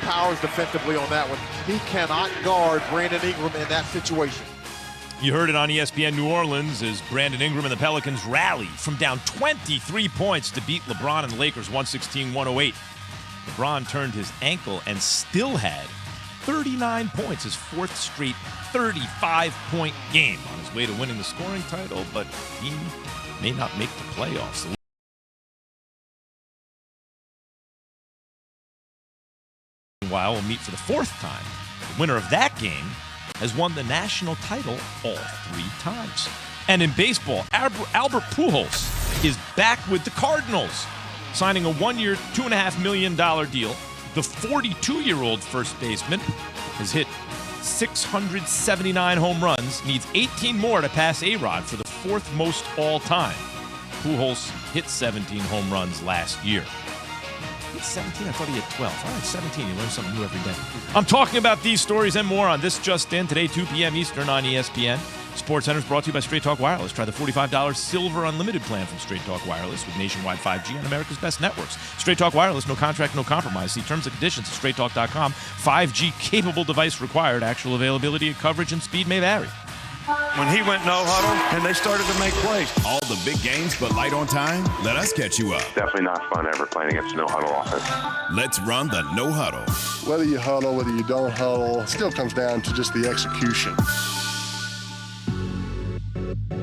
powers defensively on that one. He cannot guard Brandon Ingram in that situation. You heard it on ESPN New Orleans as Brandon Ingram and the Pelicans rally from down 23 points to beat LeBron and the Lakers 116-108. LeBron turned his ankle and still had 39 points, his fourth straight 35-point game on his way to winning the scoring title, but he may not make the playoffs. Meanwhile, we'll meet for the fourth time. The winner of that game has won the national title all 3 times. And in baseball, Albert Pujols is back with the Cardinals, signing a 1-year, $2.5 million deal. The 42-year-old first baseman has hit 679 home runs, needs 18 more to pass A-Rod for the 4th most all-time. Pujols hit 17 home runs last year. He hit 17? I thought he had 12. All right, 17. You learn something new every day. I'm talking about these stories and more on This Just In, today, 2 p.m. Eastern on ESPN. SportsCenter is brought to you by Straight Talk Wireless. Try the $45 Silver Unlimited plan from Straight Talk Wireless with nationwide 5G on America's best networks. Straight Talk Wireless, no contract, no compromise. See terms and conditions at straighttalk.com. 5G capable device required. Actual availability of coverage and speed may vary. When he went no huddle and they started to make plays. All the big games, but light on time? Let us catch you up. Definitely not fun ever playing against a no huddle offense. Let's run the no huddle. Whether you huddle, whether you don't huddle, it still comes down to just the execution.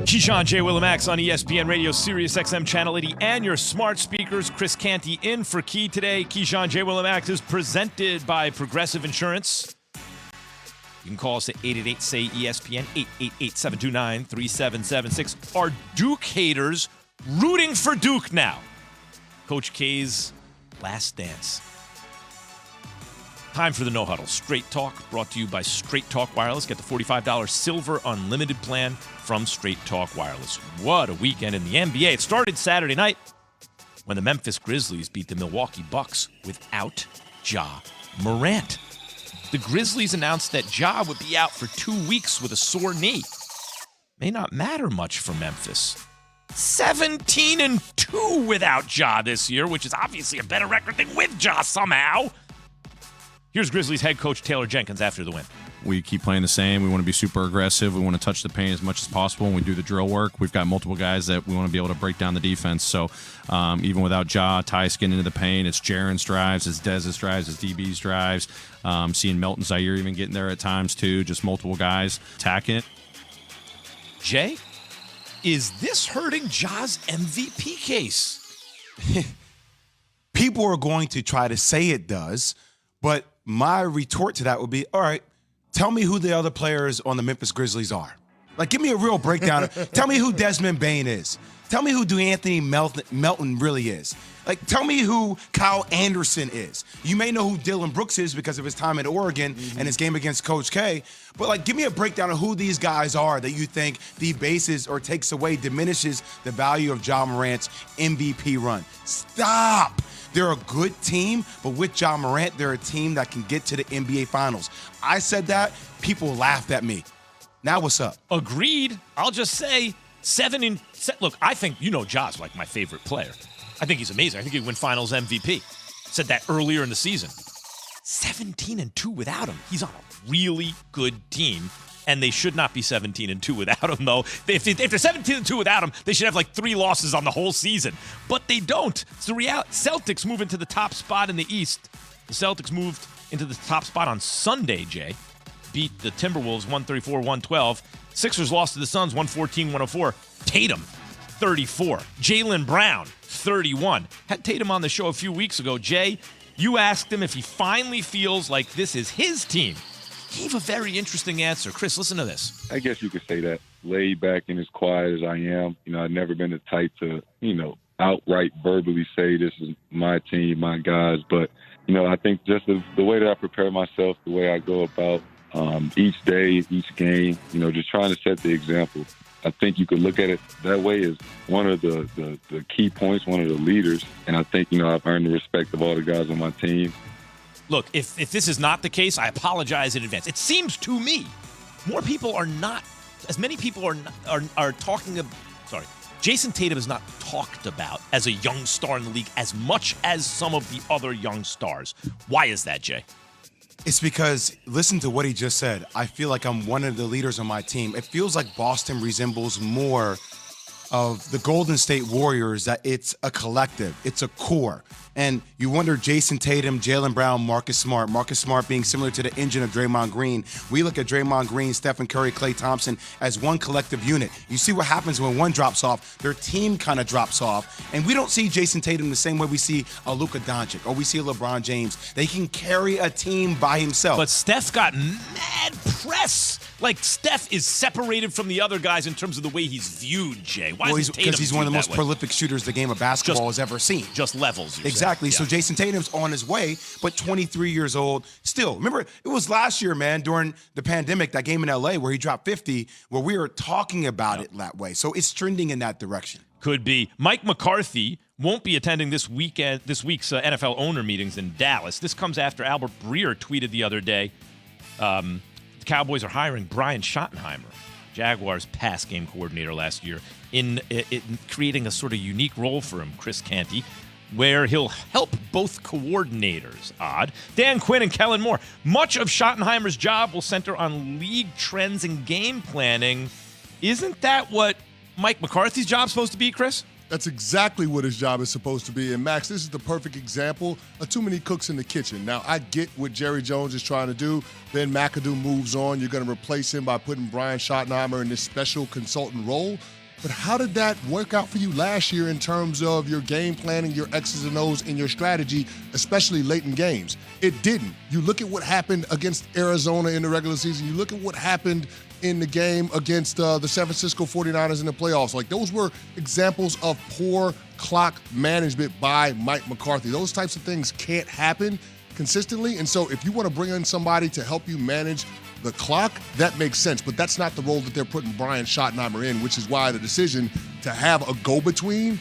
Keyshawn, J. Willimax on ESPN Radio, Sirius XM Channel 80, and your smart speakers. Chris Canty in for Key today. Keyshawn, J. Willimax is presented by Progressive Insurance. You can call us at 888-SAY-ESPN, 888-729-3776. Are Duke haters rooting for Duke now? Coach K's last dance. Time for the No Huddle. Straight Talk, brought to you by Straight Talk Wireless. Get the $45 Silver Unlimited plan from Straight Talk Wireless. What a weekend in the NBA. It started Saturday night when the Memphis Grizzlies beat the Milwaukee Bucks without Ja Morant. The Grizzlies announced that Ja would be out for 2 weeks with a sore knee. May not matter much for Memphis. 17-2 without Ja this year, which is obviously a better record than with Ja somehow. Here's Grizzlies head coach Taylor Jenkins after the win. We keep playing the same. We want to be super aggressive. We want to touch the paint as much as possible when we do the drill work. We've got multiple guys that we want to be able to break down the defense. So even without Ja, Ty's getting into the paint. It's Jaren's drives, it's Dez's drives, it's DB's drives. Seeing Melton Zaire even getting there at times too. Just multiple guys attacking it. Jay, is this hurting Ja's MVP case? People are going to try to say it does, but my retort to that would be, all right, tell me who the other players on the Memphis Grizzlies are. Like, give me a real breakdown. Tell me who Desmond Bane is. Tell me who DeAnthony Melton really is. Like, tell me who Kyle Anderson is. You may know who Dylan Brooks is because of his time at Oregon and his game against Coach K, but, like, give me a breakdown of who these guys are that you think debases or takes away, diminishes the value of Ja Morant's MVP run. Stop. They're a good team, but with Ja Morant, they're a team that can get to the NBA Finals. I said that, people laughed at me. Now what's up? Agreed. I'll just say 7 look, I think, Ja's like my favorite player. I think he's amazing. I think he'd win Finals MVP. Said that earlier in the season. 17-2 without him. He's on a really good team, and they should not be 17-2 without him, though. If they're 17-2 without him, they should have like 3 losses on the whole season. But they don't. It's the reality. Celtics move into the top spot in the East. The Celtics moved into the top spot on Sunday, Jay. Beat the Timberwolves 134-112. Sixers lost to the Suns 114-104. Tatum, 34. Jaylen Brown, 31. Had Tatum on the show a few weeks ago. Jay, you asked him if he finally feels like this is his team. He gave a very interesting answer. Chris, listen to this. I guess you could say that. Laid back and as quiet as I am. I've never been the type to, outright verbally say this is my team, my guys. But, I think just the way that I prepare myself, the way I go about each day, each game, just trying to set the example. I think you could look at it that way as one of the key points, one of the leaders. And I think, I've earned the respect of all the guys on my team. Look, if this is not the case, I apologize in advance. It seems to me more people are not, as many people are talking about, Jason Tatum is not talked about as a young star in the league as much as some of the other young stars. Why is that, Jay? It's because, listen to what he just said. I feel like I'm one of the leaders on my team. It feels like Boston resembles more of the Golden State Warriors, that it's a collective, it's a core. And you wonder, Jason Tatum, Jaylen Brown, Marcus Smart being similar to the engine of Draymond Green. We look at Draymond Green, Stephen Curry, Klay Thompson as one collective unit. You see what happens when one drops off, their team kind of drops off. And we don't see Jason Tatum the same way we see a Luka Doncic or we see a LeBron James. They can carry a team by himself. But Steph got mad press. Like, Steph is separated from the other guys in terms of the way he's viewed, Jay. Why is Tatum because he's one of the most that way? prolific shooters the game of basketball has ever seen. Just levels, you Exactly. said. So Yeah. Jason Tatum's on his way, but 23 years old still. Remember, it was last year, man, during the pandemic, that game in LA where he dropped 50, where we were talking about it that way. So it's trending in that direction. Could be. Mike McCarthy won't be attending this week's NFL owner meetings in Dallas. This comes after Albert Breer tweeted the other day, the Cowboys are hiring Brian Schottenheimer, Jaguars pass game coordinator last year, in creating a sort of unique role for him, Chris Canty, where he'll help both coordinators. Odd. Dan Quinn and Kellen Moore. Much of Schottenheimer's job will center on league trends and game planning. Isn't that what Mike McCarthy's job's supposed to be, Chris? That's exactly what his job is supposed to be. And Max, this is the perfect example of too many cooks in the kitchen. Now, I get what Jerry Jones is trying to do. Ben McAdoo moves on. You're going to replace him by putting Brian Schottenheimer in this special consultant role. But how did that work out for you last year in terms of your game planning, your X's and O's, and your strategy, especially late in games? It didn't. You look at what happened against Arizona in the regular season. You look at what happened in the game against the San Francisco 49ers in the playoffs. Like, those were examples of poor clock management by Mike McCarthy. Those types of things can't happen consistently. And so if you want to bring in somebody to help you manage the clock, that makes sense. But that's not the role that they're putting Brian Schottenheimer in, which is why the decision to have a go-between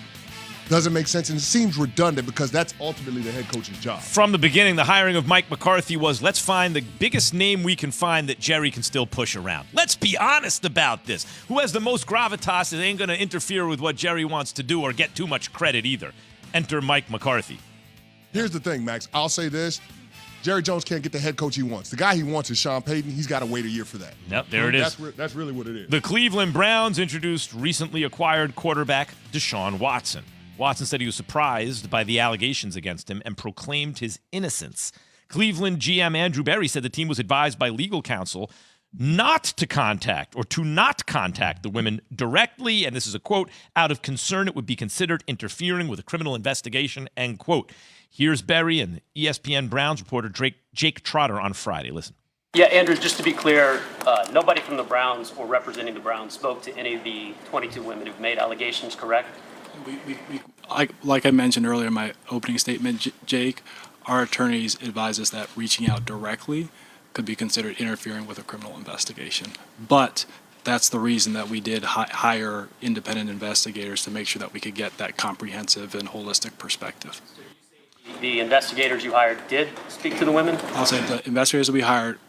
doesn't make sense, and it seems redundant because that's ultimately the head coach's job. From the beginning, the hiring of Mike McCarthy was, let's find the biggest name we can find that Jerry can still push around. Let's be honest about this. Who has the most gravitas that ain't going to interfere with what Jerry wants to do or get too much credit either? Enter Mike McCarthy. Here's the thing, Max. I'll say this. Jerry Jones can't get the head coach he wants. The guy he wants is Sean Payton. He's got to wait a year for that. Yep, there it is. That's really what it is. The Cleveland Browns introduced recently acquired quarterback Deshaun Watson. Watson said he was surprised by the allegations against him and proclaimed his innocence. Cleveland GM Andrew Berry said the team was advised by legal counsel not to contact the women directly, and this is a quote, out of concern it would be considered interfering with a criminal investigation, end quote. Here's Berry and ESPN Browns reporter Jake Trotter on Friday. Listen. Yeah, Andrew, just to be clear, nobody from the Browns or representing the Browns spoke to any of the 22 women who've made allegations, correct? Like I mentioned earlier in my opening statement, Jake, our attorneys advise us that reaching out directly could be considered interfering with a criminal investigation. But that's the reason that we did hire independent investigators to make sure that we could get that comprehensive and holistic perspective. The investigators you hired did speak to the women? I'll say the investigators that we hired